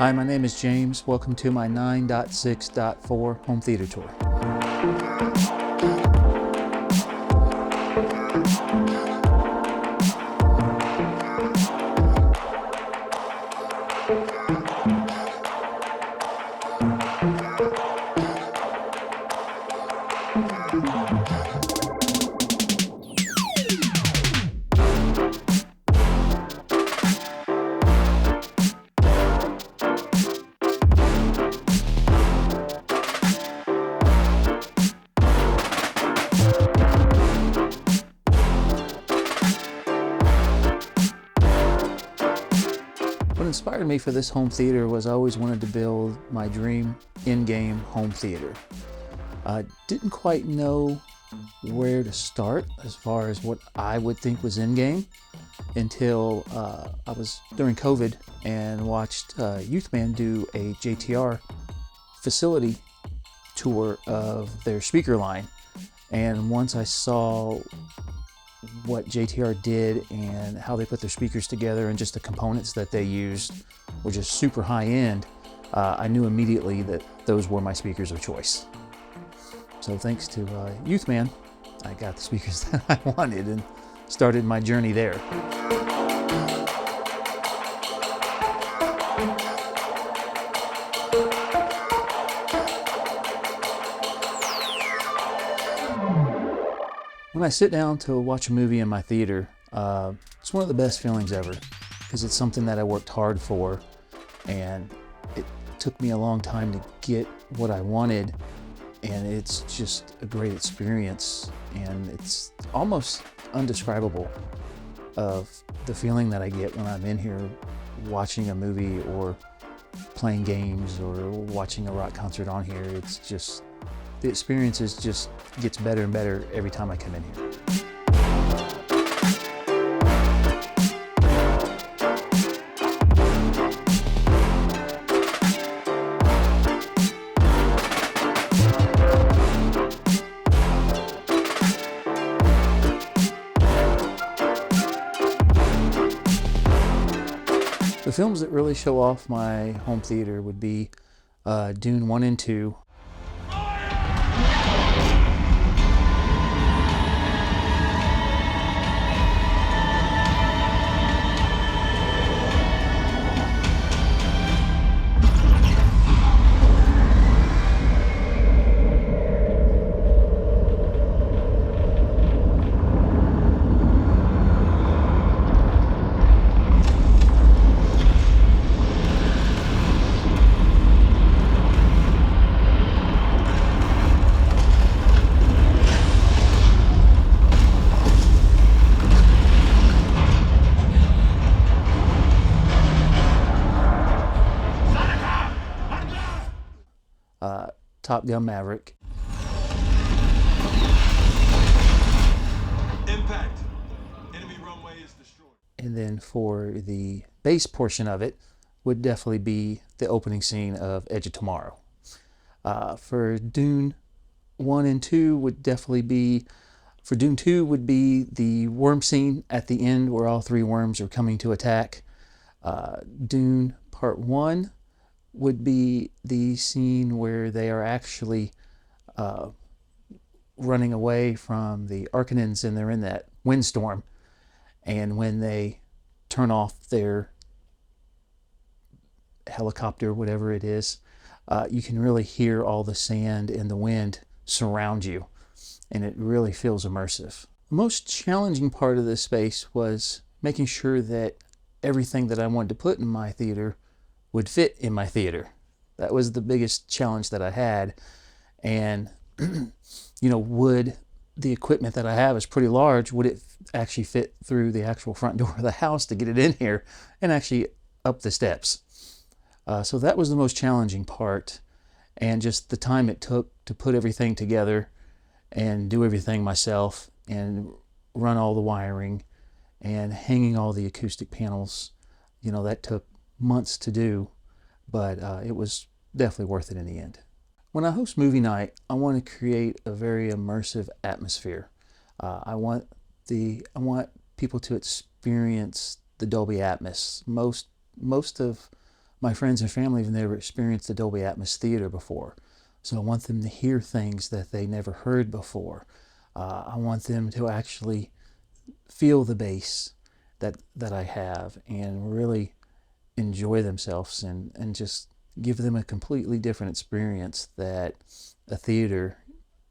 Hi, my name is James. Welcome to my 9.6.4 home theater tour. What inspired me for this home theater was I always wanted to build my dream in-game home theater. I didn't quite know where to start as far as what I would think was in-game until I was during COVID and watched Youthman do a JTR facility tour of their speaker line. And once I saw what JTR did and how they put their speakers together and just the components that they used were just super high end, I knew immediately that those were my speakers of choice. So thanks to Youthman, I got the speakers that I wanted and started my journey there. When I sit down to watch a movie in my theater, it's one of the best feelings ever because it's something that I worked hard for, and it took me a long time to get what I wanted, and it's just a great experience, and it's almost undescribable of the feeling that I get when I'm in here watching a movie or playing games or watching a rock concert on here. It's just, the experience just gets better and better every time I come in here. The films that really show off my home theater would be Dune 1 and 2. Top Gun Maverick. Impact. Enemy runway is destroyed. And then for the bass portion of it would definitely be the opening scene of Edge of Tomorrow. For Dune 1 and 2 would definitely be, for Dune 2 would be the worm scene at the end where all three worms are coming to attack. Dune Part 1 would be the scene where they are actually running away from the Arcanins and they're in that windstorm. And when they turn off their helicopter, whatever it is, you can really hear all the sand and the wind surround you. And it really feels immersive. The most challenging part of this space was making sure that everything that I wanted to put in my theater would fit in my theater. That was the biggest challenge that I had. And, you know, would the equipment that I have is pretty large, would it actually fit through the actual front door of the house to get it in here and actually up the steps? So that was the most challenging part, and just the time it took to put everything together and do everything myself and run all the wiring and hanging all the acoustic panels. You know, that took months to do, but it was definitely worth it in the end. When I host movie night, I want to create a very immersive atmosphere. I want people to experience the Dolby Atmos. Most of my friends and family have never experienced the Dolby Atmos theater before. So I want them to hear things that they never heard before. I want them to actually feel the bass that I have and really enjoy themselves and just give them a completely different experience that a theater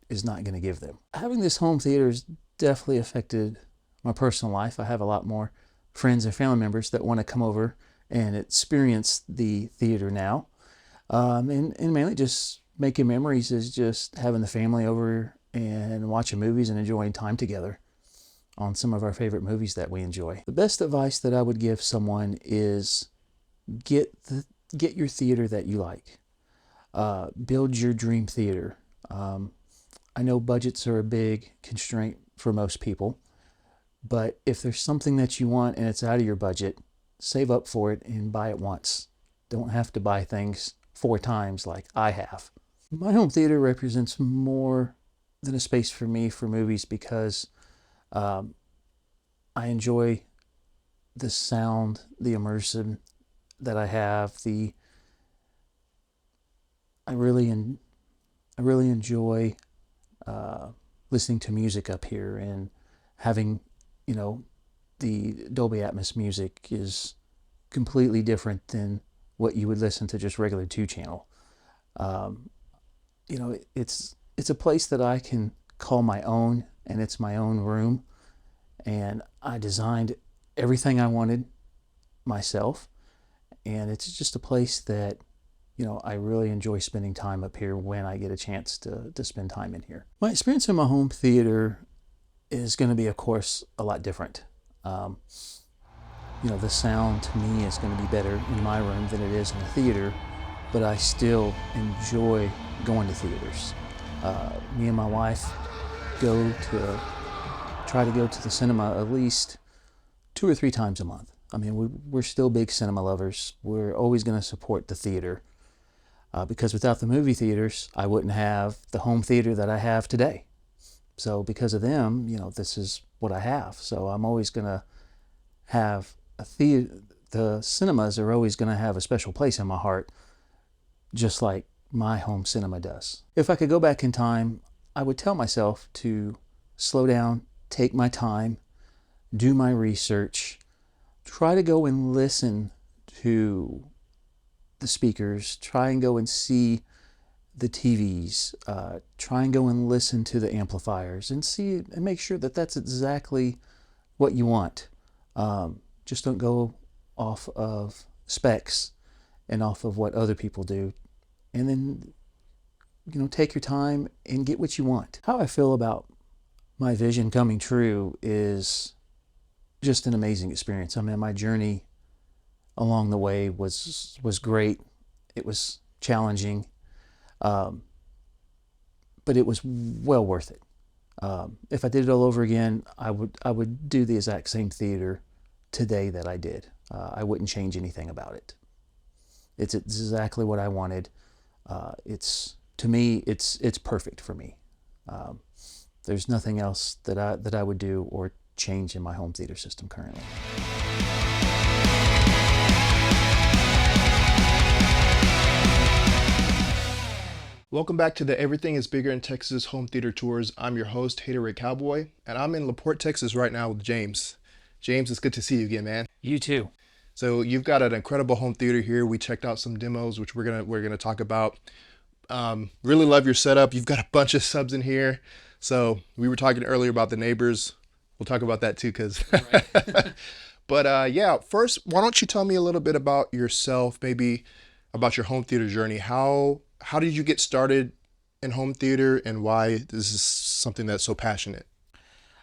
is not going to give them. Having this home theater has definitely affected my personal life. I have a lot more friends and family members that want to come over and experience the theater now. And mainly just making memories is just having the family over and watching movies and enjoying time together on some of our favorite movies that we enjoy. The best advice that I would give someone is get your theater that you like. Build your dream theater. I know budgets are a big constraint for most people, but if there's something that you want and it's out of your budget, save up for it and buy it once. Don't have to buy things 4 times like I have. My home theater represents more than a space for me for movies because I enjoy the sound, the immersion that I have. I really enjoy listening to music up here, and having, the Dolby Atmos music is completely different than what you would listen to just regular 2-channel. It's a place that I can call my own, and it's my own room, and I designed everything I wanted myself, and it's just a place that I really enjoy spending time up here when I get a chance to spend time in here. My experience in my home theater is going to be, of course, a lot different. The sound to me is going to be better in my room than it is in a theater, but I still enjoy going to theaters. Me and my wife try to go to the cinema at least 2 or 3 times a month. I mean, we're still big cinema lovers. We're always going to support the theater. Because without the movie theaters, I wouldn't have the home theater that I have today. So because of them, this is what I have. So I'm always going to have a theater. The cinemas are always going to have a special place in my heart, just like my home cinema does. If I could go back in time, I would tell myself to slow down, take my time, do my research, try to go and listen to the speakers, try and go and see the TVs, try and go and listen to the amplifiers and see and make sure that that's exactly what you want. Just don't go off of specs and off of what other people do. And then, take your time and get what you want. How I feel about my vision coming true is just an amazing experience. I mean, my journey along the way was great. It was challenging, but it was well worth it. If I did it all over again, I would do the exact same theater today that I did. I wouldn't change anything about it. It's exactly what I wanted. To me, it's perfect for me. There's nothing else that I would do or change in my home theater system currently. Welcome back to the Everything is Bigger in Texas Home Theater Tours. I'm your host, Hatoraid Cowboy, and I'm in LaPorte, Texas right now with James. James, it's good to see you again, man. You too. So you've got an incredible home theater here. We checked out some demos, which we're gonna talk about. Really love your setup. You've got a bunch of subs in here. So we were talking earlier about the neighbors. We'll talk about that too, because. Right. But yeah, first, why don't you tell me a little bit about yourself, maybe about your home theater journey? How did you get started in home theater, and why this is something that's so passionate?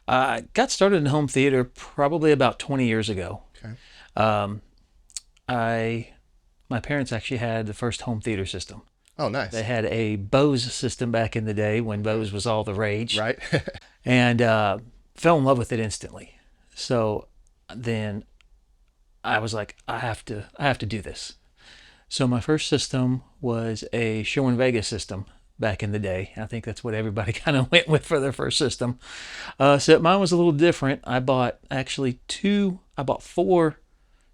I got started in home theater probably about 20 years ago. Okay. My parents actually had the first home theater system. Oh, nice. They had a Bose system back in the day when Bose was all the rage. Right. And fell in love with it instantly. So then I was like, I have to do this. So my first system was a Show in Vegas system back in the day. I think that's what everybody kind of went with for their first system. So mine was a little different. I bought 4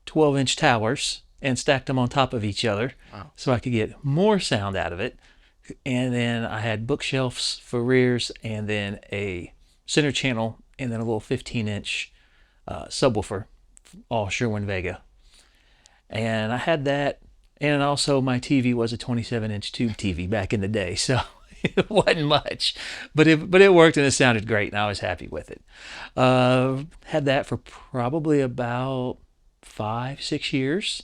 12-inch towers and stacked them on top of each other. Wow. So I could get more sound out of it. And then I had bookshelves for rears, and then a center channel, and then a little 15-inch subwoofer, all Sherwin Vega. And I had that, and also my TV was a 27-inch tube TV back in the day, so it wasn't much, but it worked and it sounded great, and I was happy with it. Had that for probably about 5-6 years,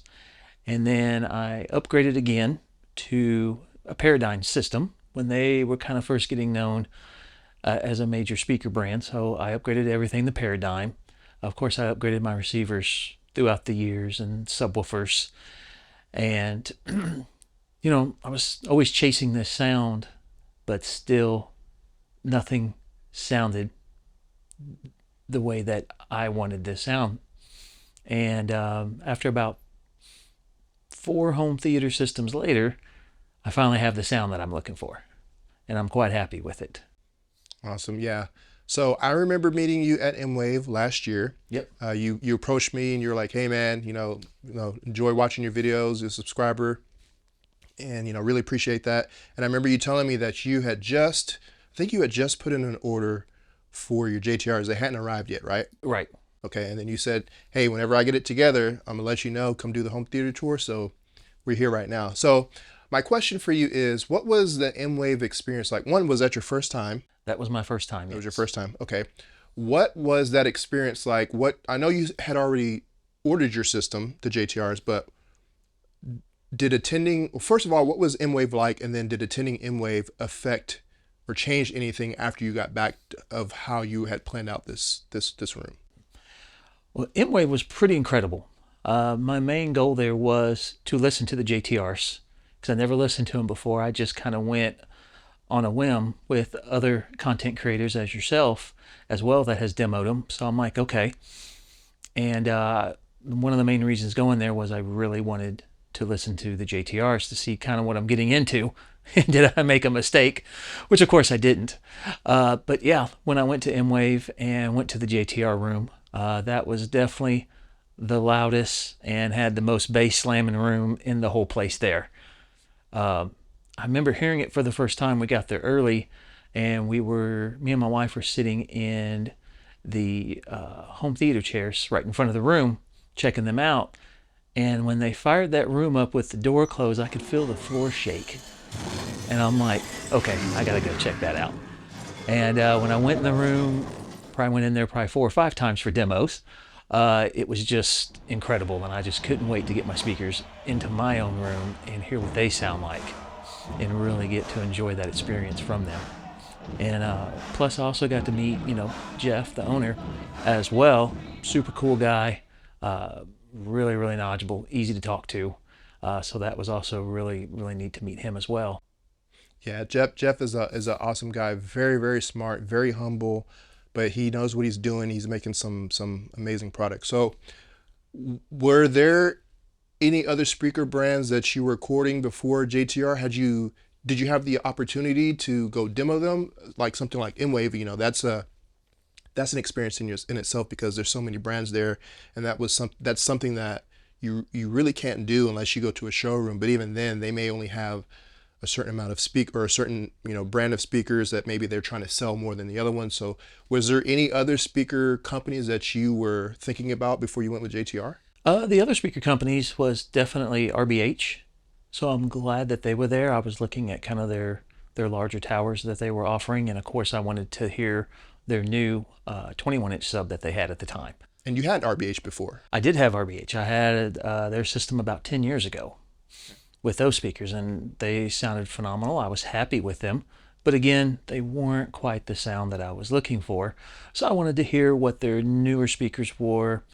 and then I upgraded again to a Paradigm system when they were kind of first getting known as a major speaker brand. So I upgraded everything to Paradigm. Of course, I upgraded my receivers throughout the years and subwoofers. And, you know, I was always chasing this sound, but still nothing sounded the way that I wanted this sound. And after about 4 home theater systems later, I finally have the sound that I'm looking for, and I'm quite happy with it. Awesome. Yeah. So I remember meeting you at Mwave last year. Yep. You approached me and you were like, "Hey man, enjoy watching your videos, you're a subscriber, and really appreciate that." And I remember you telling me that you had just put in an order for your JTRs. They hadn't arrived yet, right? Right. Okay. And then you said, "Hey, whenever I get it together, I'm gonna let you know. Come do the home theater tour." So we're here right now. So my question for you is, what was the Mwave experience like? One, was that your first time? That was my first time. It was your first time. Okay. What was that experience like? I know you had already ordered your system, the JTRs, but first of all, what was Mwave like? And then did attending Mwave affect or change anything after you got back of how you had planned out this room? Well, Mwave was pretty incredible. My main goal there was to listen to the JTRs, because I never listened to them before. I just kind of went on a whim with other content creators as yourself as well that has demoed them. So I'm like, okay. And one of the main reasons going there was I really wanted to listen to the JTRs to see kind of what I'm getting into. Did I make a mistake? Which of course I didn't. But yeah, when I went to Mwave and went to the JTR room, that was definitely the loudest and had the most bass slamming room in the whole place there. I remember hearing it for the first time. We got there early, and me and my wife were sitting in the home theater chairs right in front of the room, checking them out. And when they fired that room up with the door closed, I could feel the floor shake. And I'm like, okay, I gotta go check that out. And when I went in the room, probably went in there 4 or 5 times for demos. It was just incredible, and I just couldn't wait to get my speakers into my own room and hear what they sound like, and really get to enjoy that experience from them. And plus I also got to meet, Jeff, the owner, as well. Super cool guy, really, really knowledgeable, easy to talk to. So that was also really, really neat to meet him as well. Yeah, Jeff is an awesome guy, very, very smart, very humble, but he knows what he's doing. He's making some amazing products. So were there any other speaker brands that you were courting before JTR? Did you have the opportunity to go demo them, like something like Mwave? That's an experience in itself, because there's so many brands there, and that's something that you really can't do unless you go to a showroom. But even then, they may only have a certain amount of a certain brand of speakers that maybe they're trying to sell more than the other one. So was there any other speaker companies that you were thinking about before you went with JTR? The other speaker companies was definitely RBH. So I'm glad that they were there. I was looking at kind of their larger towers that they were offering. And of course I wanted to hear their new 21-inch sub that they had at the time. And you had RBH before? I did have RBH. I had their system about 10 years ago with those speakers, and they sounded phenomenal. I was happy with them. But again, they weren't quite the sound that I was looking for. So I wanted to hear what their newer speakers were,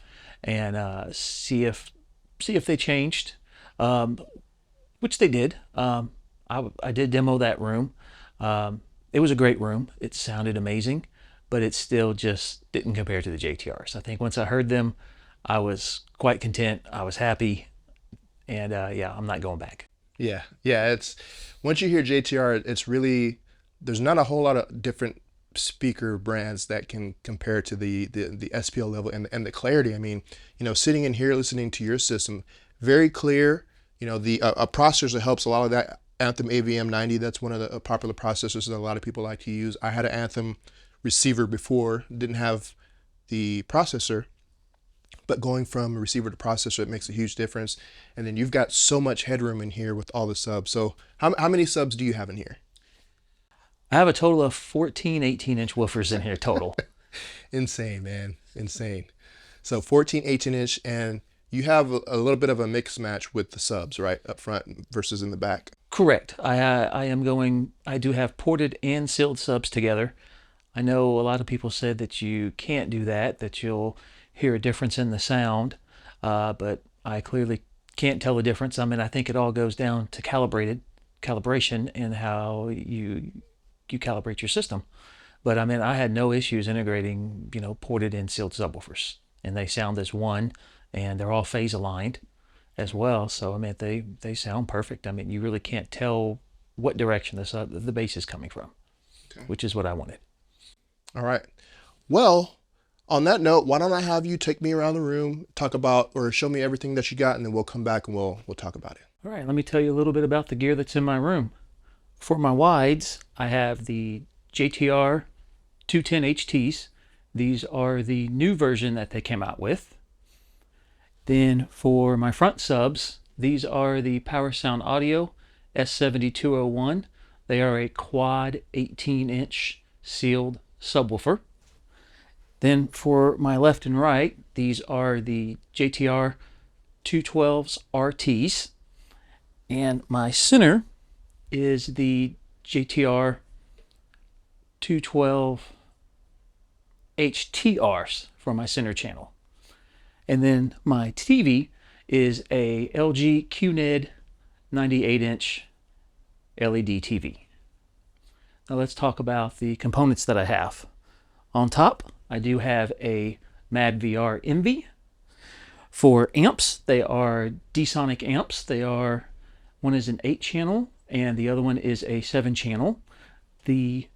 and see if they changed, which they did. I did demo that room. It was a great room. It sounded amazing, but it still just didn't compare to the JTRs. I think once I heard them, I was quite content. I was happy, and yeah, I'm not going back. Yeah. It's once you hear JTR, it's really, there's not a whole lot of different speaker brands that can compare to the SPL level and the clarity. I mean, sitting in here listening to your system, very clear. You know, the a processor helps a lot of that. Anthem AVM 90, that's one of the popular processors that a lot of people like to use. I had an Anthem receiver before, didn't have the processor, but going from a receiver to processor, it makes a huge difference. And then you've got so much headroom in here with all the subs. So how many subs do you have in here? I have a total of 14 18-inch woofers in here total. Insane, man, insane. So 14 18-inch, and you have a little bit of a mix match with the subs, right, up front versus in the back. Correct. I do have ported and sealed subs together. I know a lot of people said that you can't do that, that you'll hear a difference in the sound, but I clearly can't tell the difference. I mean, I think it all goes down to calibration and how you calibrate your system. But I mean, I had no issues integrating, you know, ported and sealed subwoofers, and they sound as one, and they're all phase aligned as well. So I mean, they sound perfect. I mean, you really can't tell what direction the bass is coming from, okay, which is what I wanted. All right. Well, on that note, why don't I have you take me around the room, talk about or show me everything that you got, and then we'll come back and we'll talk about it. All right. Let me tell you a little bit about the gear that's in my room. For my wides, I have the JTR 210 HTs. These are the new version that they came out with. Then for my front subs, these are the Power Sound Audio S7201. They are a quad 18-inch sealed subwoofer. Then for my left and right, these are the JTR 212s RTs. And my center is the JTR 212 HTRs for my center channel. And then my TV is a LG QNED 98-inch LED TV. Now let's talk about the components that I have. On top, I do have a MadVR Envy. For amps, they are D-Sonic amps. One is an 8-channel and the other one is a 7-channel. The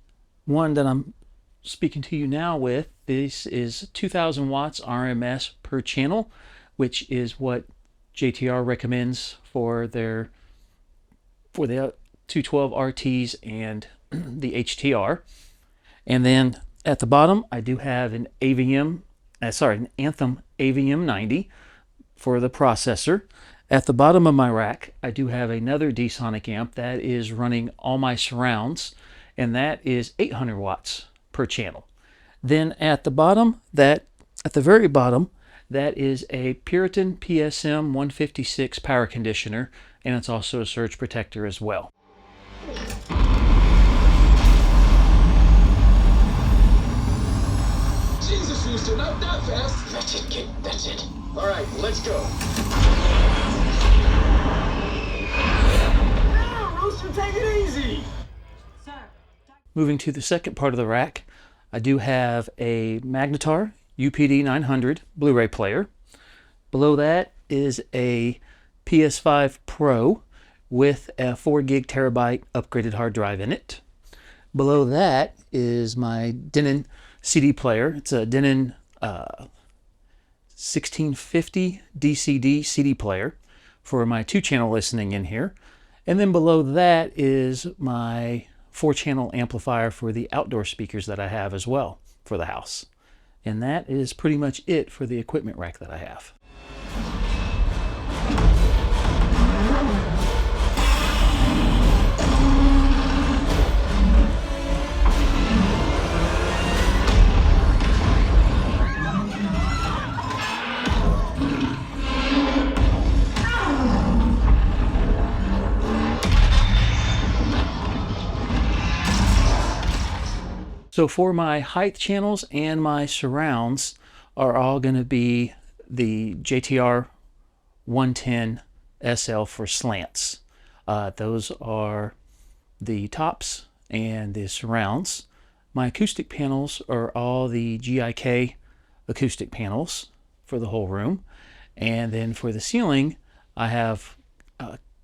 one that I'm speaking to you now with, this is 2000 watts RMS per channel, which is what JTR recommends for the 212 RTs and the HTR. And then at the bottom, I do have an Anthem AVM 90 for the processor. At the bottom of my rack, I do have another D-Sonic amp that is running all my surrounds, and that is 800 watts per channel. Then at the very bottom, that is a Puritan PSM 156 power conditioner, and it's also a surge protector as well. Jesus, Houston, not that fast. That's it, kid. That's it. All right, let's go. No, Rooster, take it easy. Sir. Moving to the second part of the rack, I do have a Magnetar UPD 900 Blu-ray player. Below that is a PS5 Pro with a 4 gig terabyte upgraded hard drive in it. Below that is my Denon CD player. It's a Denon 1650 DCD CD player for my 2-channel listening in here. And then below that is my 4-channel amplifier for the outdoor speakers that I have as well for the house. And that is pretty much it for the equipment rack that I have. So for my height channels and my surrounds are all going to be the JTR 110 SL for slants. Those are the tops and the surrounds. My acoustic panels are all the GIK acoustic panels for the whole room. And then for the ceiling, I have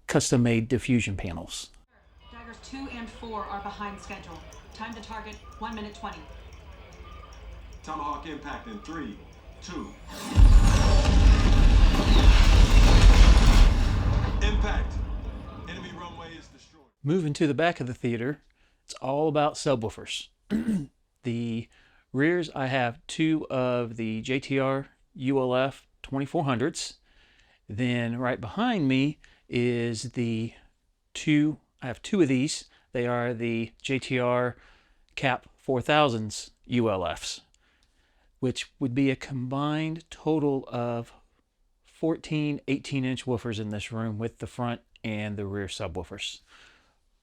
custom-made diffusion panels. Daggers 2 and 4 are behind schedule. Time to target 1 minute 20. Tomahawk impact in 3, 2. Impact. Enemy runway is destroyed. Moving to the back of the theater, it's all about subwoofers. The rears, I have two of the JTR ULF 2400s. Then right behind me is I have two of these. They are the JTR Cap 4000s ULFs, which would be a combined total of 14 18-inch woofers in this room with the front and the rear subwoofers.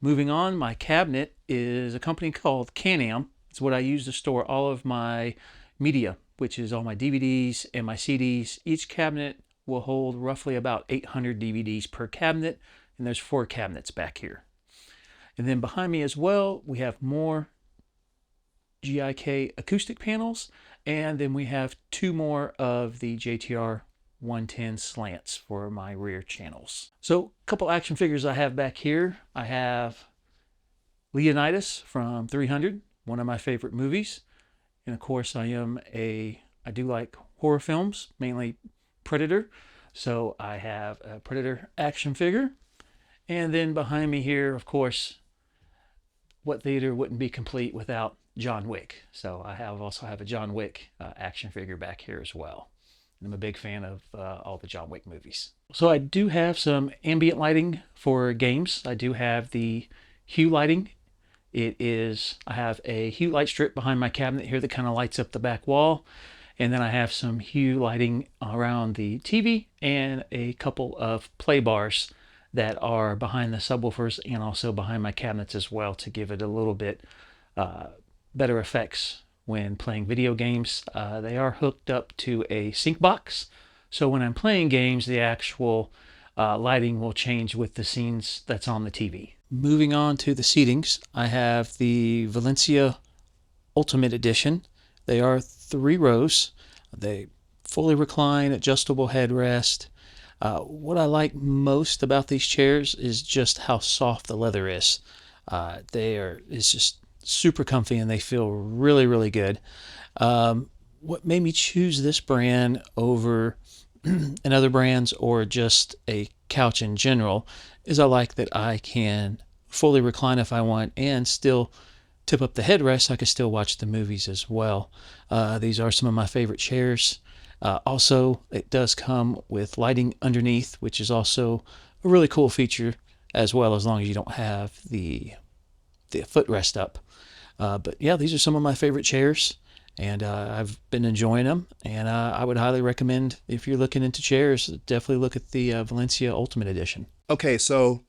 Moving on, my cabinet is a company called Can-Am. It's what I use to store all of my media, which is all my DVDs and my CDs. Each cabinet will hold roughly about 800 DVDs per cabinet, and there's 4 cabinets back here. And then behind me as well, we have more GIK acoustic panels, and then we have 2 more of the JTR 110 slants for my rear channels. So a couple action figures I have back here. I have Leonidas from 300, one of my favorite movies. And of course I do like horror films, mainly Predator. So I have a Predator action figure. And then behind me here, of course, what theater wouldn't be complete without John Wick? So I also have a John Wick action figure back here as well. I'm a big fan of all the John Wick movies. So I do have some ambient lighting for games. I do have the hue lighting. I have a hue light strip behind my cabinet here that kind of lights up the back wall. And then I have some hue lighting around the TV and a couple of play bars that are behind the subwoofers and also behind my cabinets as well to give it a little bit better effects when playing video games. They are hooked up to a sync box, so when I'm playing games, the actual lighting will change with the scenes that's on the TV. Moving on to the seatings, I have the Valencia Ultimate Edition. They are 3 rows. They fully recline, adjustable headrest. What I like most about these chairs is just how soft the leather is. It's just super comfy and they feel really, really good. What made me choose this brand over and other brands or just a couch in general is I like that I can fully recline if I want and still tip up the headrest so I can still watch the movies as well. These are some of my favorite chairs. Also, it does come with lighting underneath, which is also a really cool feature as well, as long as you don't have the footrest up. But yeah, these are some of my favorite chairs, and I've been enjoying them, and I would highly recommend, if you're looking into chairs, definitely look at the Valencia Ultimate Edition. Okay, so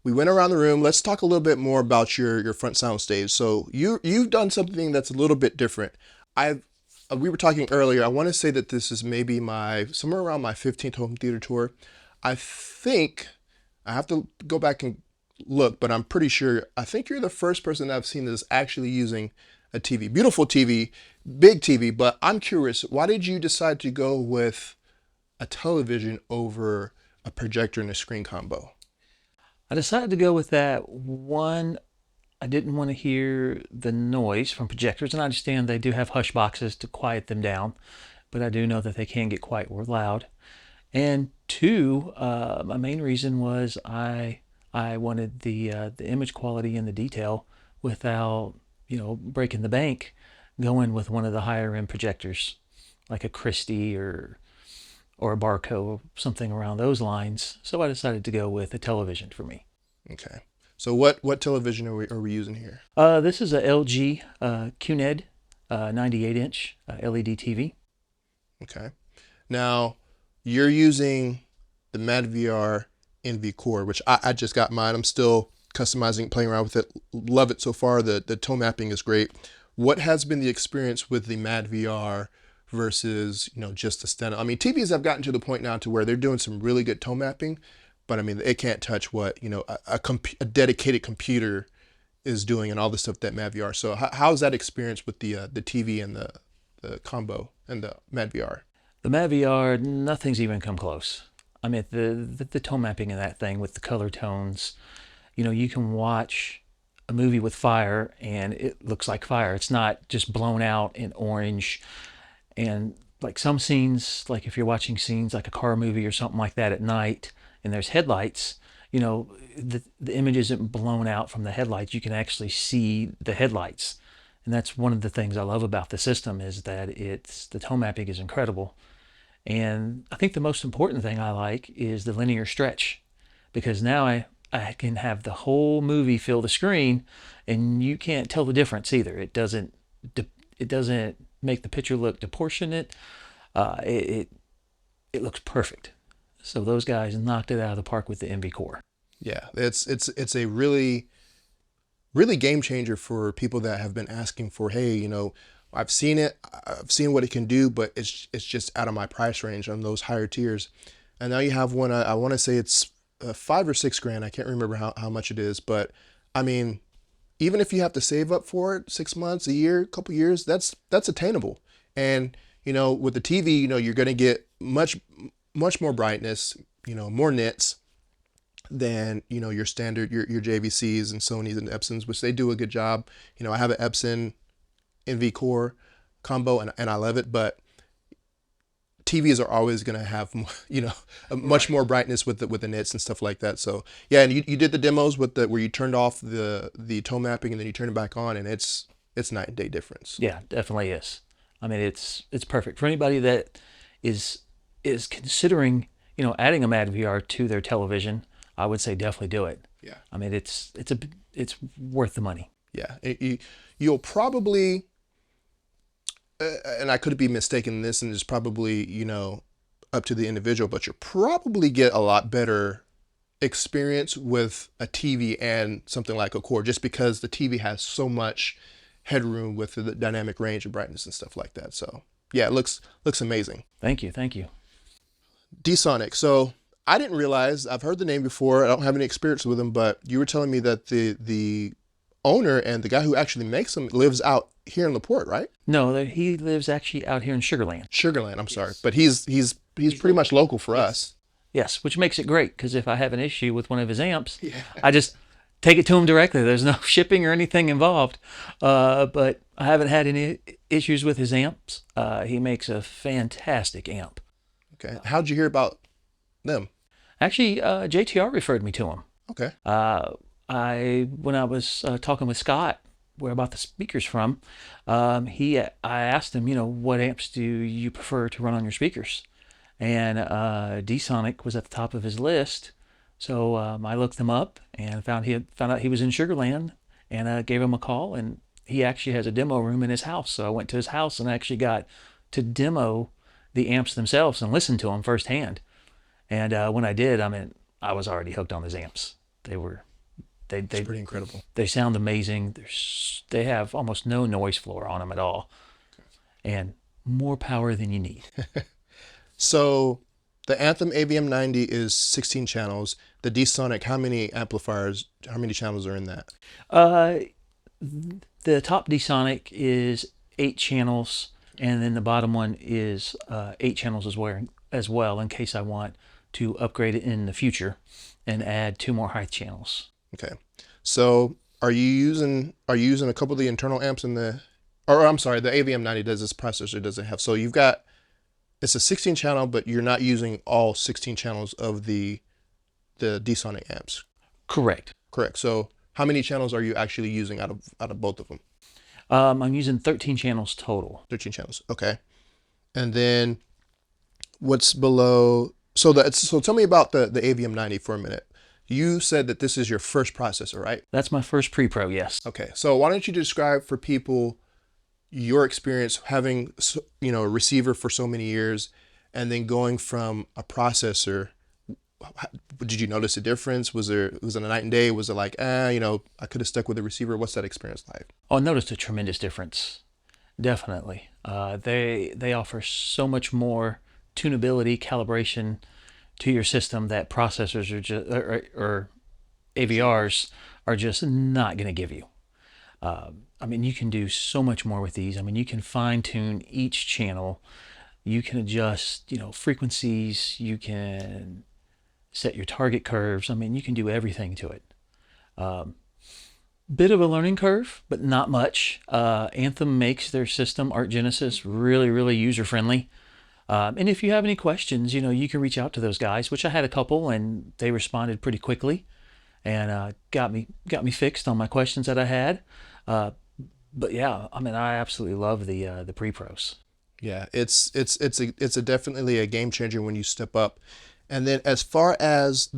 we went around the room. Let's talk a little bit more about your front sound stage. So you've done something that's a little bit different. We were talking earlier, I want to say that this is maybe somewhere around my 15th home theater tour. I think, I have to go back and look, but I'm pretty sure, I think you're the first person I've seen that's actually using a TV. Beautiful TV, big TV, but I'm curious, why did you decide to go with a television over a projector and a screen combo? I decided to go with that. One, I didn't want to hear the noise from projectors, and I understand they do have hush boxes to quiet them down, but I do know that they can get quite loud. And 2, my main reason was I wanted the image quality and the detail without, breaking the bank, going with one of the higher end projectors, like a Christie or a Barco, something around those lines. So I decided to go with a television for me. Okay. So what television are we using here? This is a LG QNED 98-inch LED TV. Okay. Now, you're using the MadVR Envy Core, which I just got mine. I'm still customizing, playing around with it. Love it so far. The tone mapping is great. What has been the experience with the MadVR versus, just the standard? I mean, TVs have gotten to the point now to where they're doing some really good tone mapping, but I mean, it can't touch what, a dedicated computer is doing and all the stuff that MadVR. So how's that experience with the TV and the combo and the MadVR? The MadVR, nothing's even come close. I mean, the tone mapping in that thing with the color tones, you can watch a movie with fire and it looks like fire. It's not just blown out in orange. And like some scenes, like if you're watching scenes like a car movie or something like that at night and there's headlights, you know, the image isn't blown out from the headlights. You can actually see the headlights. And that's one of the things I love about the system, is that the tone mapping is incredible. And I think the most important thing I like is the linear stretch, because now I can have the whole movie fill the screen, and you can't tell the difference either. It doesn't make the picture look disproportionate. It looks perfect. So those guys knocked it out of the park with the Envy Core. Yeah, it's a really game changer for people that have been asking for, hey, you know, I've seen what it can do, but it's just out of my price range on those higher tiers. And now you have one, I want to say it's $5 or $6 grand. I can't remember how much it is, but I mean, even if you have to save up for it, 6 months, a year, a couple years, that's attainable. And, you know, with the TV, you know, you're going to get much more brightness, you know, more nits than, you know, your standard, your JVCs and Sonys and Epsons, which they do a good job. You know, I have an Epson Envy Core combo and I love it, but TVs are always going to have more, you know, much more brightness with the nits and stuff like that. So yeah, and you did the demos with where you turned off the tone mapping and then you turn it back on, and it's night and day difference. Yeah, definitely is. I mean, it's perfect for anybody that is considering, you know, adding a MadVR to their television. I would say definitely do it. Yeah. I mean, it's worth the money. Yeah. You'll probably, and I could be mistaken in this, and it's probably, you know, up to the individual, but you'll probably get a lot better experience with a TV and something like a Core, just because the TV has so much headroom with the dynamic range and brightness and stuff like that. So yeah, it looks amazing. Thank you. Thank you. D-Sonic. So I didn't realize, I've heard the name before, I don't have any experience with them, but you were telling me that the owner and the guy who actually makes them lives out here in LaPorte, right? No, he lives actually out here in Sugarland. Sugarland, I'm sorry. But he's pretty much local for us. Yes, which makes it great, because if I have an issue with one of his amps, I just take it to him directly. There's no shipping or anything involved. But I haven't had any issues with his amps. He makes a fantastic amp. Okay. How'd you hear about them? Actually, JTR referred me to him. Okay. When I was talking with Scott where about the speakers from, I asked him, you know, what amps do you prefer to run on your speakers? And D-Sonic was at the top of his list. So I looked him up and found out he was in Sugarland, and gave him a call, and he actually has a demo room in his house. So I went to his house and actually got to demo the amps themselves and listen to them firsthand. And when I did, I mean, I was already hooked on those amps. It's pretty incredible. They sound amazing. They have almost no noise floor on them at all, and more power than you need. So the Anthem AVM 90 is 16 channels. The D-Sonic, how many channels are in that? The top D-Sonic is 8 channels, and then the bottom one is 8 channels as well, in case I want to upgrade it in the future and add 2 more high channels. Okay. So are you using a couple of the internal amps in the AVM 90 does this processor doesn't have. So you've got, it's a 16 channel, but you're not using all 16 channels of the D-Sonic amps. Correct. Correct. So how many channels are you actually using out of both of them? I'm using 13 channels total. 13 channels. Okay. And then what's below? So tell me about the AVM 90 for a minute. You said that this is your first processor, right? That's my first pre-pro, yes. Okay. So why don't you describe for people your experience having, you know, a receiver for so many years and then going from a processor. Did you notice a difference? Was it a night and day? Was it like, you know, I could have stuck with a receiver? What's that experience like? Oh, I noticed a tremendous difference. Definitely. They offer so much more tunability, calibration to your system that processors are just, or AVRs are just not going to give you. I mean, you can do so much more with these. I mean, you can fine tune each channel. You can adjust, you know, frequencies. You can set your target curves. I mean, you can do everything to it. Bit of a learning curve, but not much. Anthem makes their system, Art Genesis, really, really user-friendly. And if you have any questions, you can reach out to those guys, which I had a couple, and they responded pretty quickly, and got me fixed on my questions that I had. But yeah, I mean, I absolutely love the pre-pros. Yeah, it's definitely a game changer when you step up. And then as far as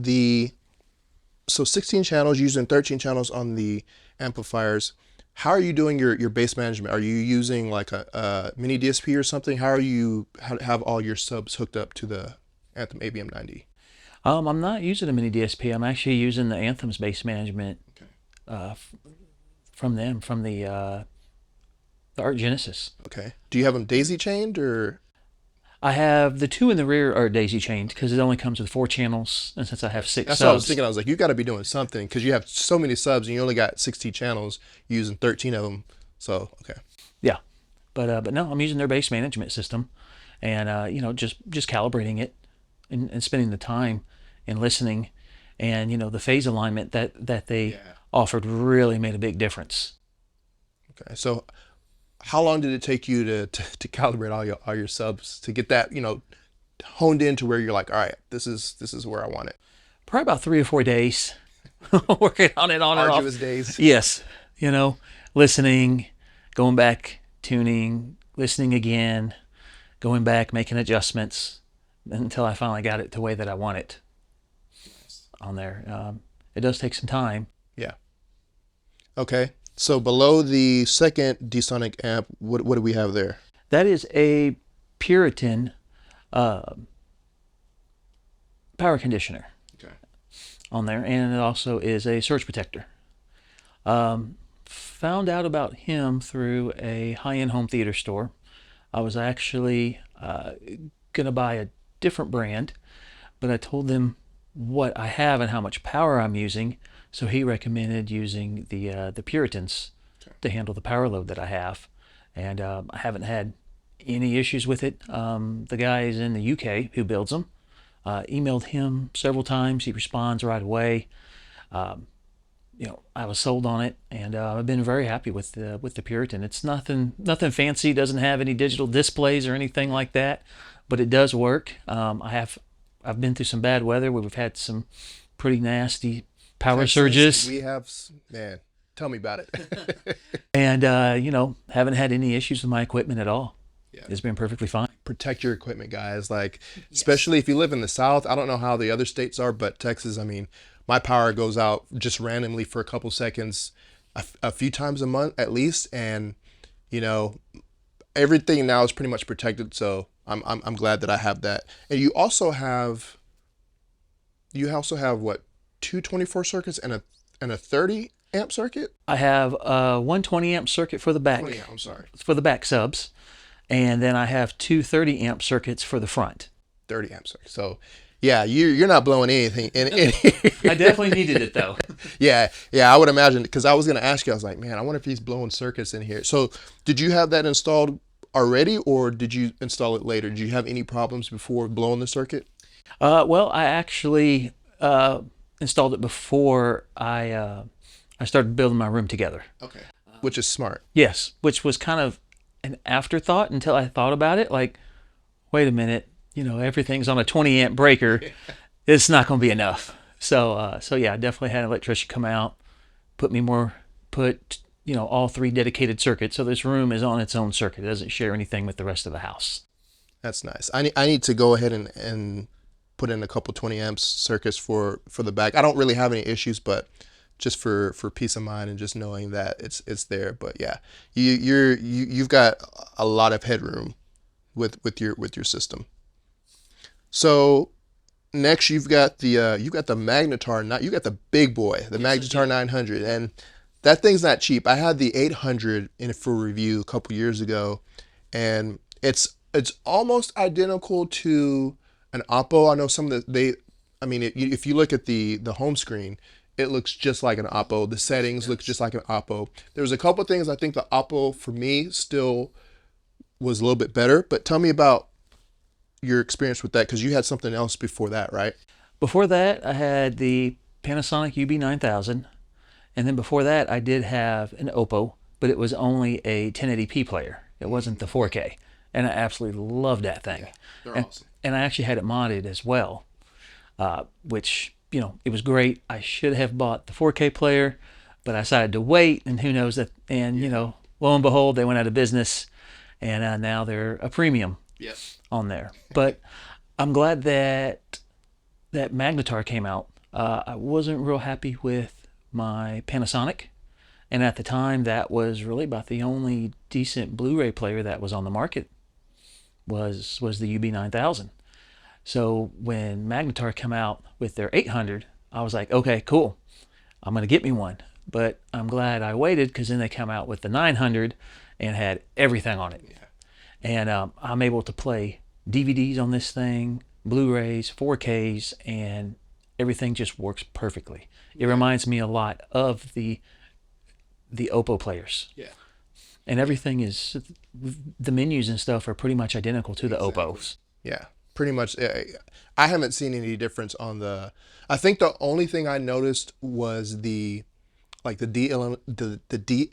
so 16 channels using 13 channels on the amplifiers, how are you doing your bass management? Are you using like a mini DSP or something? How are you have all your subs hooked up to the Anthem AVM 90? I'm not using a mini DSP. I'm actually using the Anthem's bass management from the Art Genesis. Okay. Do you have them daisy chained or? I have the 2 in the rear are daisy chained because it only comes with 4 channels, and since I have 6 That's subs. what I was thinking. I was like, you got to be doing something because you have so many subs and you only got 16 channels, using 13 of them. So okay. Yeah, but no, I'm using their bass management system, and just calibrating it and spending the time and listening, and the phase alignment that they offered really made a big difference. Okay, so how long did it take you to calibrate all your subs to get that honed in to where you're like, all right, this is where I want it? Probably about 3 or 4 days, working on it on and off. Arduous days. Yes, listening, going back, tuning, listening again, going back, making adjustments until I finally got it the way that I want it on there. It does take some time. Yeah. Okay. So below the second D-Sonic amp, what do we have there? That is a Puritan power conditioner on there, and it also is a surge protector. Found out about him through a high-end home theater store. I was actually going to buy a different brand, but I told them what I have and how much power I'm using, so he recommended using the Puritans to handle the power load that I have, and I haven't had any issues with it. The guy is in the UK who builds them. Emailed him several times. He responds right away. I was sold on it, and I've been very happy with the Puritan. It's nothing fancy. Doesn't have any digital displays or anything like that, but it does work. I've been through some bad weather where we've had some pretty nasty power surges. We have, man, tell me about it. And haven't had any issues with my equipment at all. Yeah. It's been perfectly fine. Protect your equipment, guys. Like, especially if you live in the South. I don't know how the other states are, but Texas, I mean, my power goes out just randomly for a couple seconds, a few times a month at least, and everything now is pretty much protected. So I'm glad that I have that. And you also have what, 2 24 circuits and a 30 amp circuit? I have a 120 amp circuit for the back. 20, I'm sorry. For the back subs. And then I have 2 30 amp circuits for the front. 30 amp circuits. So yeah, you're not blowing anything in. I definitely needed it though. Yeah, I would imagine, because I was going to ask you, I was like, man, I wonder if he's blowing circuits in here. So did you have that installed already, or did you install it later? Did you have any problems before blowing the circuit? Well, I actually installed it before I started building my room together. Okay. Which is smart. Yes, which was kind of an afterthought until I thought about it. Like, wait a minute, everything's on a 20 amp breaker. It's not going to be enough. So yeah, I definitely had an electrician come out, put all 3 dedicated circuits. So this room is on its own circuit. It doesn't share anything with the rest of the house. That's nice. I need to go ahead and put in a couple 20 amps circuits for the back. I don't really have any issues, but just for peace of mind and just knowing that it's there. But yeah, you've got a lot of headroom with your system. So next you've got the Magnetar. You got the big boy, the Magnetar 900, and that thing's not cheap. I had the 800 in for review a couple years ago, and it's almost identical to an Oppo. I know some of if you look at the home screen, it looks just like an Oppo. The settings look just like an Oppo. There's a couple things I think the Oppo for me still was a little bit better, but tell me about your experience with that, because you had something else before that, right? Before that, I had the Panasonic UB9000, and then before that, I did have an Oppo, but it was only a 1080p player. It wasn't the 4K. and I absolutely love that thing. Yeah, they're and, awesome. And I actually had it modded as well, which, you know, it was great. I should have bought the 4K player, but I decided to wait, and who knows that. And you know, lo and behold, they went out of business, and now they're a premium on there. But I'm glad that Magnetar came out. I wasn't real happy with my Panasonic, and at the time that was really about the only decent Blu-ray player that was on the market was the UB9000. So when Magnetar came out with their 800, I was like, okay, cool, I'm gonna get me one. But I'm glad I waited, because then they come out with the 900 and had everything on it. And I'm able to play DVDs on this thing, Blu-rays, 4Ks, and everything just works perfectly. It reminds me a lot of the Oppo players. Yeah. And everything is, the menus and stuff are pretty much identical to the Oppos. Yeah, pretty much. I haven't seen any difference on the. I think the only thing I noticed was the DLNA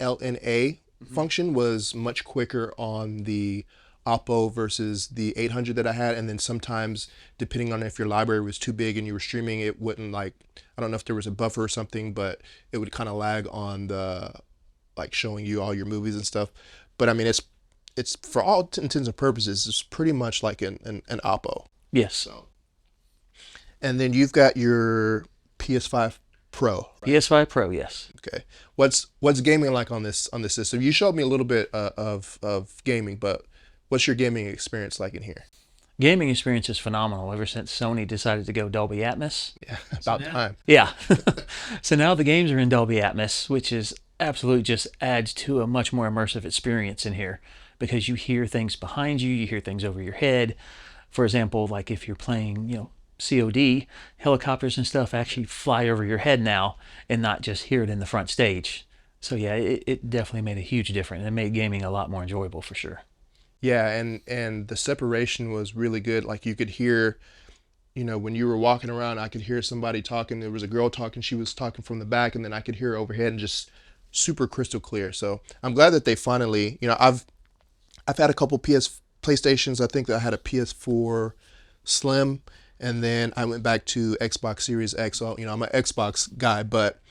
function was much quicker on the Oppo versus the 800 that I had, and then sometimes depending on if your library was too big and you were streaming, it wouldn't, like, I don't know if there was a buffer or something, but it would kind of lag on the, like, showing you all your movies and stuff. But I mean, it's for all intents and purposes, it's pretty much like an Oppo. Yes. So, and then you've got your PS5 Pro. Right? PS5 Pro, yes. Okay. What's gaming like on this system? You showed me a little bit of gaming, but what's your gaming experience like in here? Gaming experience is phenomenal ever since Sony decided to go Dolby Atmos. Yeah, about time. Yeah. So now the games are in Dolby Atmos, which is absolutely just adds to a much more immersive experience in here, because you hear things behind you, you hear things over your head. For example, like if you're playing, you know, COD, helicopters and stuff actually fly over your head now and not just hear it in the front stage. So yeah, it definitely made a huge difference. It made gaming a lot more enjoyable for sure. Yeah, and the separation was really good. Like you could hear, you know, when you were walking around, I could hear somebody talking. There was a girl talking. She was talking from the back, and then I could hear her overhead, and just super crystal clear. So I'm glad that they finally, you know, I've had a couple PlayStations. I think that I had a PS4 Slim, and then I went back to Xbox Series X. So, you know, I'm an Xbox guy, but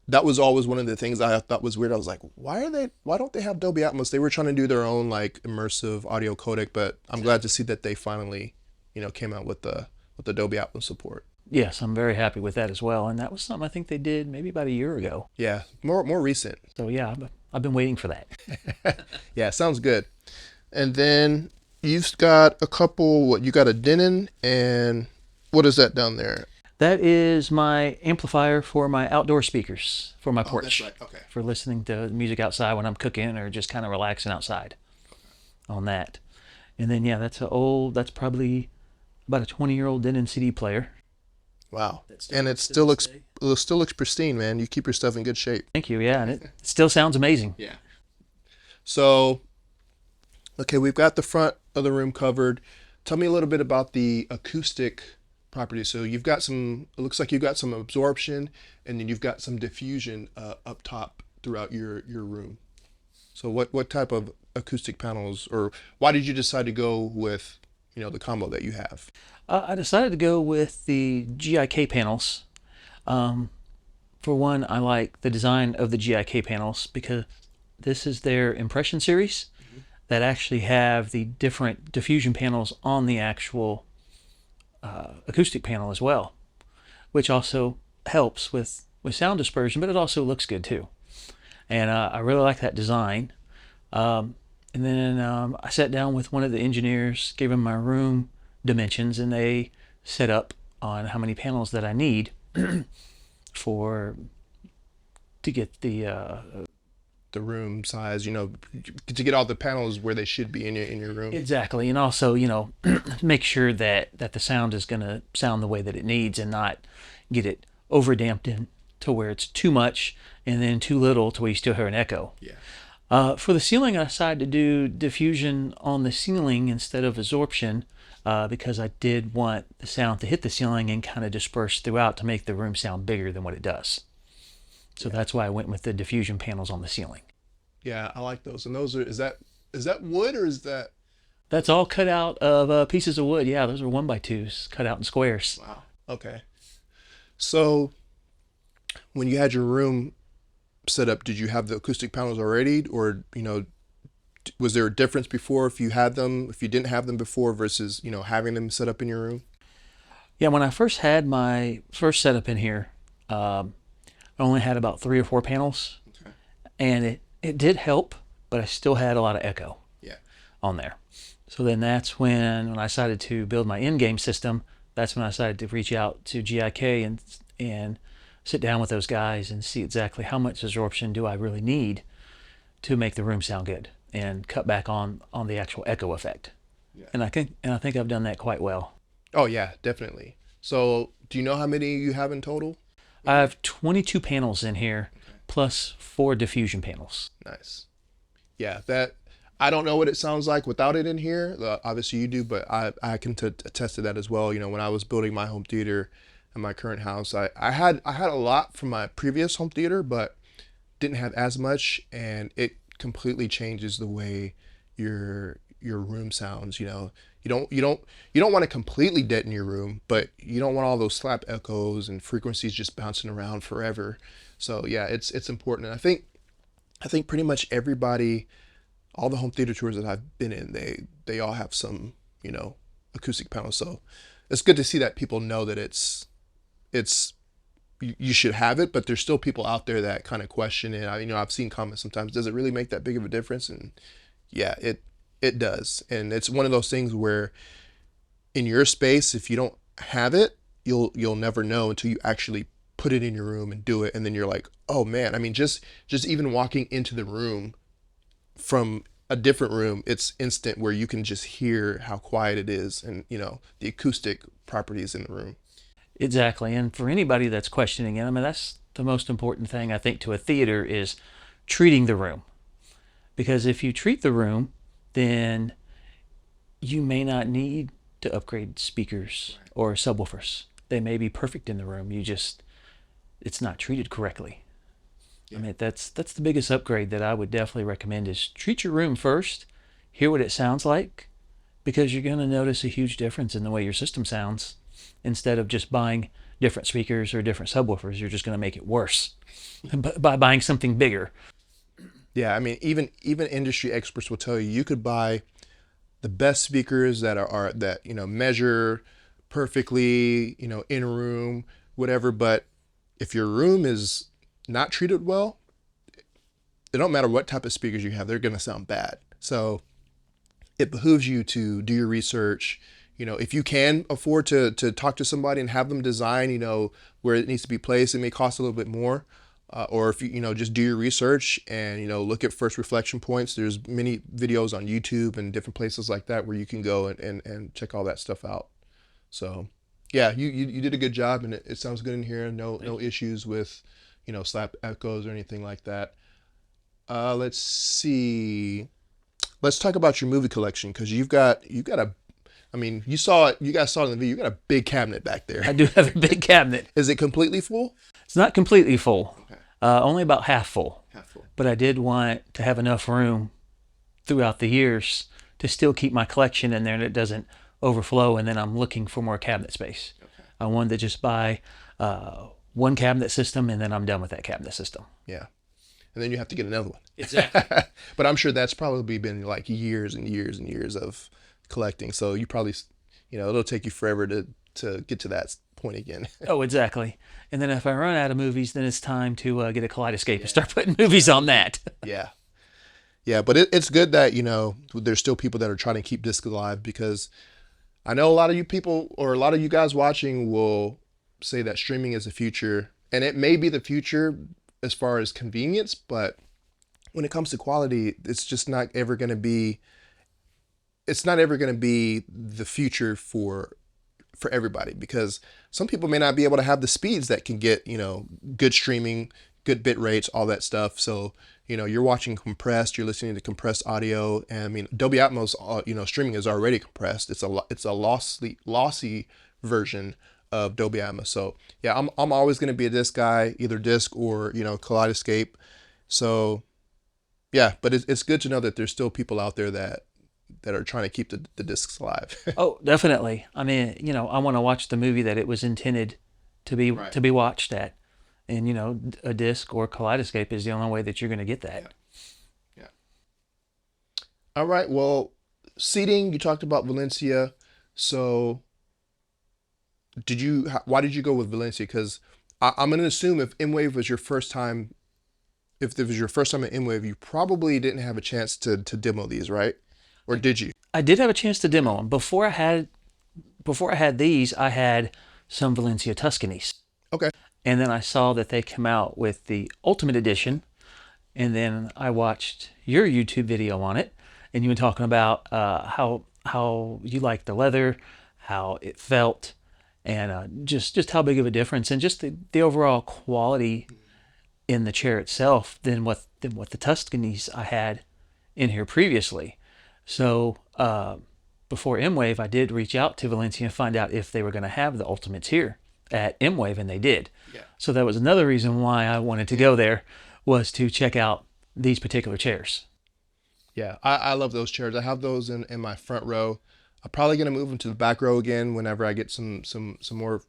that was always one of the things I thought was weird. I was like, why don't they have Dolby Atmos? They were trying to do their own like immersive audio codec, but I'm glad to see that they finally, you know, came out with the Dolby Atmos support. Yes, I'm very happy with that as well. And that was something I think they did maybe about a year ago. Yeah, more recent. So yeah, I've been waiting for that. Yeah, sounds good. And then you've got a couple, you got a Denon, and what is that down there? That is my amplifier for my outdoor speakers for my porch. That's right. Okay. For listening to music outside when I'm cooking or just kind of relaxing outside on that. And then, yeah, that's probably about a 20-year-old Denon CD player. Wow. And it still looks pristine, man. You keep your stuff in good shape. Thank you. Yeah, and it still sounds amazing. Yeah. So, okay, we've got the front of the room covered. Tell me a little bit about the acoustic properties. So you've got it looks like you've got some absorption, and then you've got some diffusion up top throughout your room. So what type of acoustic panels, or why did you decide to go with, you know, the combo that you have? I decided to go with the GIK panels. For one, I like the design of the GIK panels because this is their impression series that actually have the different diffusion panels on the actual acoustic panel as well, which also helps with sound dispersion, but it also looks good too. And I really like that design. And then I sat down with one of the engineers, gave him my room dimensions, and they set up on how many panels that I need to get the room size, you know, to get all the panels where they should be in your room. Exactly. And also, you know, make sure that the sound is going to sound the way that it needs and not get it overdamped in to where it's too much and then too little to where you still hear an echo. Yeah. For the ceiling, I decided to do diffusion on the ceiling instead of absorption because I did want the sound to hit the ceiling and kind of disperse throughout to make the room sound bigger than what it does. So that's why I went with the diffusion panels on the ceiling. Yeah, I like those. And those are, is that wood or is that That's all cut out of pieces of wood. Yeah, those are 1x2s cut out in squares. Wow. Okay. So when you had your room set up, did you have the acoustic panels already, or was there a difference before if you had them, if you didn't have them before versus having them set up in your room? Yeah, when I first had my first setup in here, I only had about 3 or 4 panels, Okay. and it did help, but I still had a lot of echo Yeah. on there. So then that's when I decided to build my in-game system. That's when I decided to reach out to GIK and sit down with those guys and see exactly how much absorption do I really need to make the room sound good and cut back on the actual echo effect. Yeah. And I think I've done that quite well. Oh yeah, definitely. So do you know how many you have in total? I have 22 panels in here, plus 4 diffusion panels. Nice. Yeah, that I don't know what it sounds like without it in here. Obviously you do, but I can attest to that as well. When I was building my home theater in my current house, I had a lot from my previous home theater, but didn't have as much, and it completely changes the way your room sounds. You don't want to completely deaden your room, but you don't want all those slap echoes and frequencies just bouncing around forever. So yeah, it's important. And I think pretty much everybody, all the home theater tours that I've been in, they all have some acoustic panels. So it's good to see that people know that it's you should have it, but there's still people out there that kind of question it. I've seen comments sometimes, does it really make that big of a difference? And yeah, it does. And it's one of those things where in your space, if you don't have it, you'll never know until you actually put it in your room and do it. And then you're like, oh man, just even walking into the room from a different room, it's instant where you can just hear how quiet it is and the acoustic properties in the room. Exactly. And for anybody that's questioning it, that's the most important thing I think to a theater is treating the room. Because if you treat the room, then you may not need to upgrade speakers or subwoofers. They may be perfect in the room. It's not treated correctly. Yeah. That's the biggest upgrade that I would definitely recommend is treat your room first, hear what it sounds like, because you're going to notice a huge difference in the way your system sounds. Instead of just buying different speakers or different subwoofers, you're just going to make it worse by buying something bigger. Yeah, even industry experts will tell you could buy the best speakers that are measure perfectly, in room, whatever. But if your room is not treated well, it don't matter what type of speakers you have, they're going to sound bad. So it behooves you to do your research. If you can afford to talk to somebody and have them design, where it needs to be placed, it may cost a little bit more. Or if you, just do your research and, look at first reflection points. There's many videos on YouTube and different places like that where you can go and check all that stuff out. So yeah, you did a good job, and it sounds good in here. No issues with, slap echoes or anything like that. Let's see. Let's talk about your movie collection, because you've got a, you guys saw it in the video. You got a big cabinet back there. I do have a big cabinet. Is it completely full? It's not completely full. Okay. Only about half full. Half full. But I did want to have enough room throughout the years to still keep my collection in there and it doesn't overflow, and then I'm looking for more cabinet space. Okay. I wanted to just buy one cabinet system, and then I'm done with that cabinet system. Yeah. And then you have to get another one. Exactly. But I'm sure that's probably been like years and years and years of collecting. So you probably, it'll take you forever to get to that point again. Oh, exactly. And then if I run out of movies, then it's time to get a kaleidoscope and start putting movies on that. Yeah. Yeah, but it's good that, there's still people that are trying to keep disc alive, because I know a lot of you people, or a lot of you guys watching, will say that streaming is the future, and it may be the future as far as convenience, but when it comes to quality, it's just not ever going to be the future for everybody, because some people may not be able to have the speeds that can get, good streaming, good bit rates, all that stuff. So, you're watching compressed, you're listening to compressed audio, and Dolby Atmos, streaming is already compressed. It's a lossy version of Dolby Atmos. So yeah, I'm always going to be a disc guy, either disc or, kaleidoscope. So yeah, but it's good to know that there's still people out there that that are trying to keep the discs alive. Oh, definitely. I mean, I want to watch the movie that it was intended to be Right. to be watched at, and a disc or kaleidoscope is the only way that you're going to get that. Yeah. All right. Well, seating. You talked about Valencia. So, why did you go with Valencia? Because I'm going to assume if Mwave was your first time, if it was your first time at Mwave, you probably didn't have a chance to demo these, right? Or did you? I did have a chance to demo them before I had these. I had some Valencia Tuscanies, Okay. and then I saw that they come out with the Ultimate Edition, and then I watched your YouTube video on it, and you were talking about how you like the leather, how it felt, and just how big of a difference, and just the overall quality in the chair itself than what the Tuscanies I had in here previously. So before Mwave, I did reach out to Valencia and find out if they were going to have the Ultimates here at Mwave, and they did. Yeah. So that was another reason why I wanted to go there, was to check out these particular chairs. Yeah, I love those chairs. I have those in my front row. I'm probably gonna move them to the back row again whenever I get some more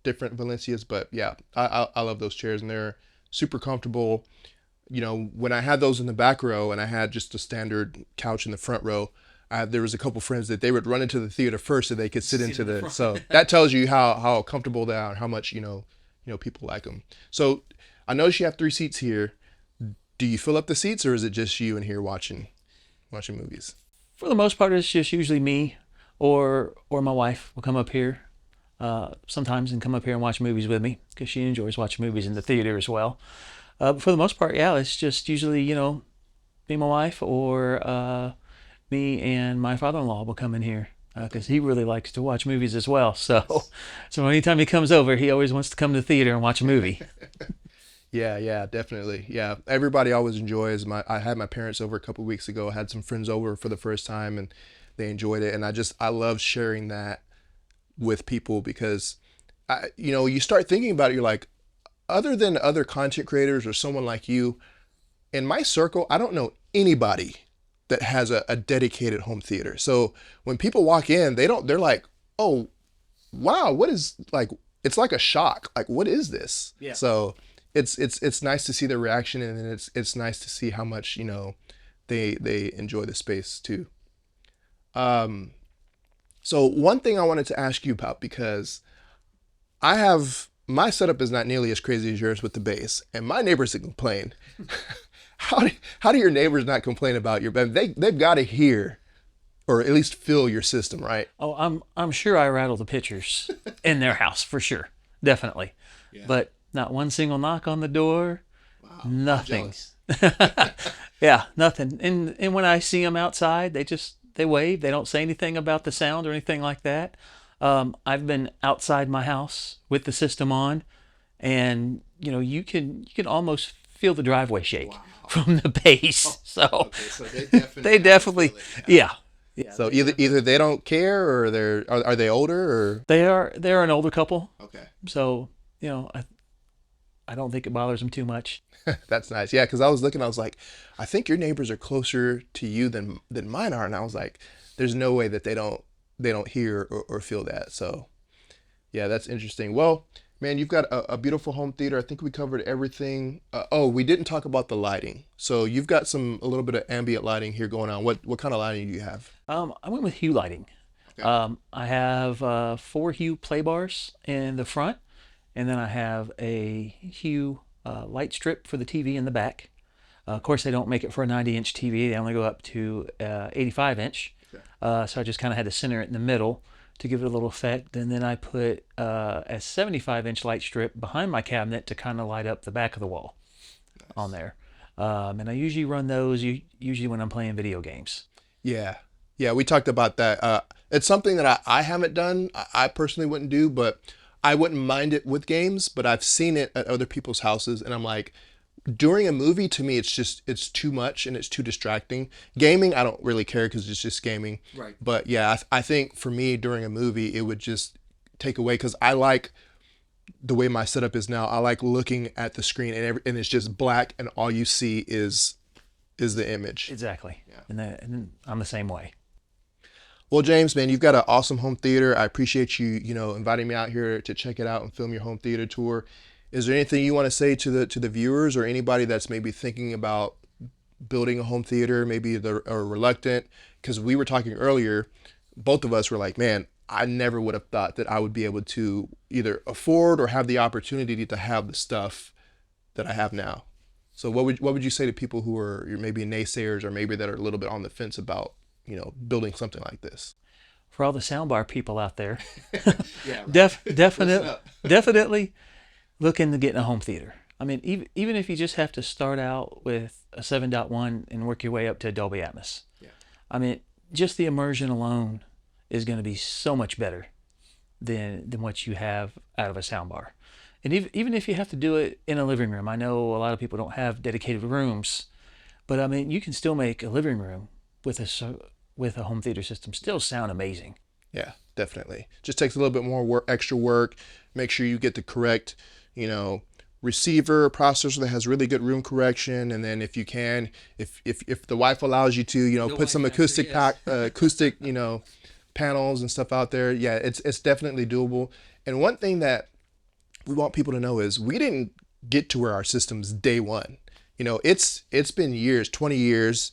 different Valencias. But yeah, I love those chairs, and they're super comfortable. When I had those in the back row and I had just a standard couch in the front row, there was a couple friends that they would run into the theater first so they could sit into the. So that tells you how comfortable they are and how much people like them. So I noticed you have 3 seats here. Do you fill up the seats, or is it just you in here watching movies? For the most part, it's just usually me or my wife will come up here sometimes and come up here and watch movies with me, because she enjoys watching movies in the theater as well. But for the most part, yeah, it's just usually, me and my wife, or me and my father-in-law will come in here, because he really likes to watch movies as well. So anytime he comes over, he always wants to come to the theater and watch a movie. Yeah, definitely. Yeah, everybody always enjoys. I had my parents over a couple of weeks ago. I had some friends over for the first time, and they enjoyed it. And I love sharing that with people, because you start thinking about it. You're like, other than other content creators or someone like you, in my circle, I don't know anybody that has a dedicated home theater. So when people walk in, they're like, oh, wow, what is, like, it's like a shock. Like, what is this? Yeah. So it's nice to see the reaction, and it's nice to see how much they enjoy the space too. So one thing I wanted to ask you about, because my setup is not nearly as crazy as yours with the bass, and my neighbors complain. How do your neighbors not complain about your band? They've got to hear, or at least feel your system, right? Oh, I'm sure I rattle the pitchers in their house for sure, definitely. Yeah. But not one single knock on the door. Wow, nothing. Yeah, nothing. And when I see them outside, they wave. They don't say anything about the sound or anything like that. I've been outside my house with the system on, and you can almost feel the driveway shake. Wow. From the bass. So they definitely yeah. So either they don't care, or are they older, or they're an older couple. Okay. So I don't think it bothers them too much. That's nice. Yeah, because I was looking, I was like, I think your neighbors are closer to you than mine are, and I was like, there's no way that they don't hear or feel that. So yeah, that's interesting. Well, man, you've got a beautiful home theater. I think we covered everything. We didn't talk about the lighting. So you've got a little bit of ambient lighting here going on. What kind of lighting do you have? I went with hue lighting. Okay. I have 4 hue play bars in the front, and then I have a hue light strip for the TV in the back. Of course, they don't make it for a 90-inch TV. They only go up to 85-inch. Okay. So I just kind of had to center it in the middle to give it a little effect. And then I put a 75-inch light strip behind my cabinet to kind of light up the back of the wall. Nice. On there. And I usually run those usually when I'm playing video games. Yeah, we talked about that. It's something that I haven't done. I personally wouldn't do, but I wouldn't mind it with games. But I've seen it at other people's houses, and I'm like, during a movie, to me, it's too much and it's too distracting. Gaming, I don't really care because it's just gaming. Right. But yeah, I think for me, during a movie, it would just take away, because I like the way my setup is now. I like looking at the screen and it's just black, and all you see is the image. Exactly. Yeah. And I'm the same way. Well, James, man, you've got an awesome home theater. I appreciate you, inviting me out here to check it out and film your home theater tour. Is there anything you want to say to the viewers or anybody that's maybe thinking about building a home theater, maybe they're reluctant? Because we were talking earlier, both of us were like, man, I never would have thought that I would be able to either afford or have the opportunity to have the stuff that I have now. So what would you say to people who are maybe naysayers or maybe that are a little bit on the fence about, building something like this? For all the soundbar people out there, Yeah, right. definitely look into getting a home theater. I mean, even if you just have to start out with a 7.1 and work your way up to Dolby Atmos. Yeah. I mean, just the immersion alone is going to be so much better than what you have out of a soundbar. And even if you have to do it in a living room, I know a lot of people don't have dedicated rooms, but I mean, you can still make a living room with a home theater system still sound amazing. Yeah, definitely. Just takes a little bit more extra work. Make sure you get the correct, receiver processor that has really good room correction, and then if you can, if the wife allows you to, put some acoustic panels and stuff out there. Yeah, it's definitely doable. And one thing that we want people to know is we didn't get to where our system's day one. It's been years, 20 years,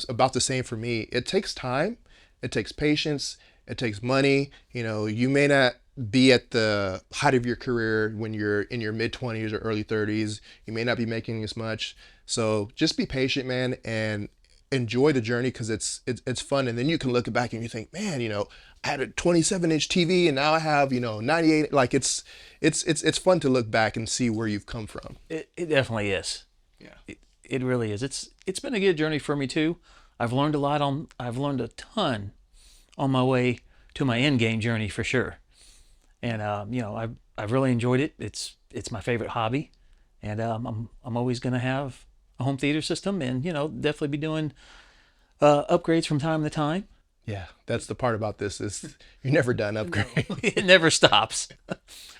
about the same for me. It takes time, it takes patience, it takes money. You may not be at the height of your career when you're in your mid-20s or early 30s. You may not be making as much. So just be patient, man, and enjoy the journey, because it's fun. And then you can look back and you think, man, I had a 27-inch TV and now I have 98. Like it's fun to look back and see where you've come from. It definitely is. Yeah, It really is. It's been a good journey for me too. I've learned a ton on my way to my end game journey for sure. And I've really enjoyed it. It's my favorite hobby, and I'm always going to have a home theater system, and definitely be doing upgrades from time to time. yeah. That's the part about this is you're never done upgrading. It never stops.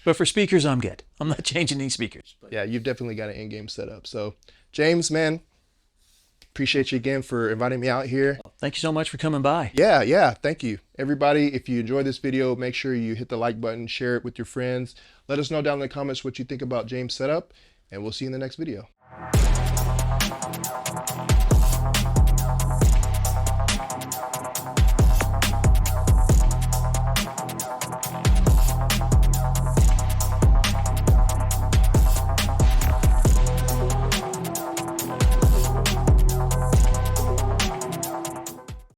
But for speakers, I'm good. I'm not changing any speakers. Yeah, you've definitely got an in-game setup. So, James, man, appreciate you again for inviting me out here. Thank you so much for coming by. Yeah, thank you. Everybody, if you enjoyed this video, make sure you hit the like button, share it with your friends. Let us know down in the comments what you think about James' setup, and we'll see you in the next video.